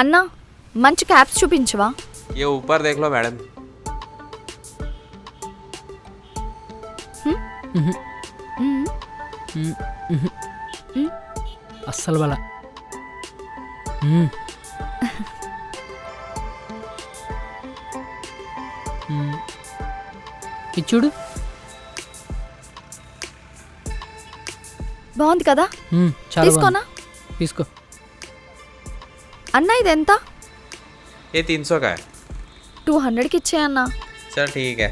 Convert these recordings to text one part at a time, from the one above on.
అన్నా మంచి క్యాప్స్ చూపించవా? ये ऊपर देख लो मैडम। అస్సలు బల ఇచ్చుడు బాగుంది కదా, చాలా తీసుకోనా? తీసుకో. అన్నా ఇది ఎంత? ये 300 का है। 200కి ఇచ్చేయన్నా. चल ठीक है।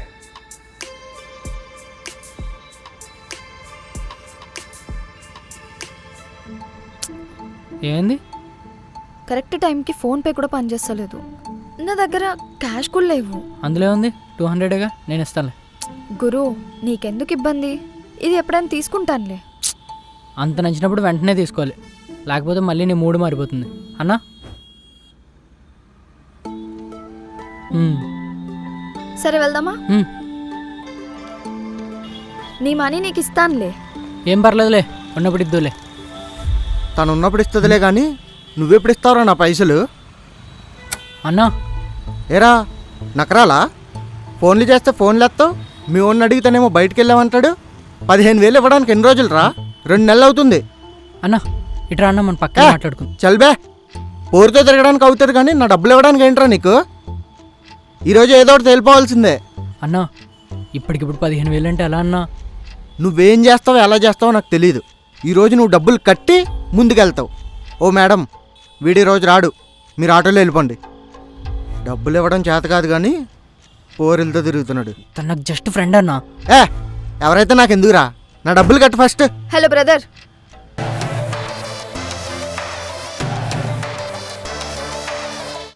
ఏంది? కరెక్ట్ టైంకి ఫోన్పే కూడా పనిచేస్తలేదు. నా దగ్గర క్యాష్ కూడా లేవు. అందులో ఉంది 200గా, నేను ఇస్తానులే. గురు నీకెందుకు ఇబ్బంది, ఇది ఎప్పుడైనా తీసుకుంటానులే. అంత నచ్చినప్పుడు వెంటనే తీసుకోవాలి, లేకపోతే మళ్ళీ నీ మూడు మారిపోతుంది అన్నా. సరే వెళ్దామా? నీ మనీ నీకు ఇస్తానులే. ఏం పర్లేదులే, ఉన్నప్పుడు ఇద్దులే. తను ఉన్నప్పుడు ఇస్తుందిలే కానీ నువ్వెప్పుడు ఇస్తావురా నా పైసలు? అన్నా ఏరా నకరాలా? ఫోన్లు చేస్తే ఫోన్లు ఎత్తావు, మీ ఓన్ని అడిగితేనేమో బయటికి వెళ్ళామంటాడు. 15,000 ఇవ్వడానికి ఎన్ని రోజులు రా? 2 నెలలు అవుతుంది. అన్నా ఇట్రా అన్న, మన పక్కన మాట్లాడుకుందాం. చల్బే, పోరుతో తిరగడానికి అవుతుంది కానీ నా డబ్బులు ఇవ్వడానికి ఏంట్రా నీకు? ఈరోజు ఏదో ఒకటి తెలిపోవాల్సిందే. అన్నా ఇప్పటికిప్పుడు 15,000 అంటే ఎలా అన్నా? నువ్వేం చేస్తావో ఎలా చేస్తావో నాకు తెలియదు. ఈరోజు నువ్వు డబ్బులు కట్టి ముందుకెళ్తావు. ఓ మేడం, వీడి రోజు రాడు, మీరు ఆటోలో వెళ్ళిపోండి. డబ్బులు ఇవ్వడం చేత కాదు కానీ పోరిలతో తిరుగుతున్నాడు. తను నాకు జస్ట్ ఫ్రెండ్ అన్నా. ఎవరైతే నాకు ఎందుకురా, నా డబ్బులు కట్టు ఫస్ట్. Hello brother,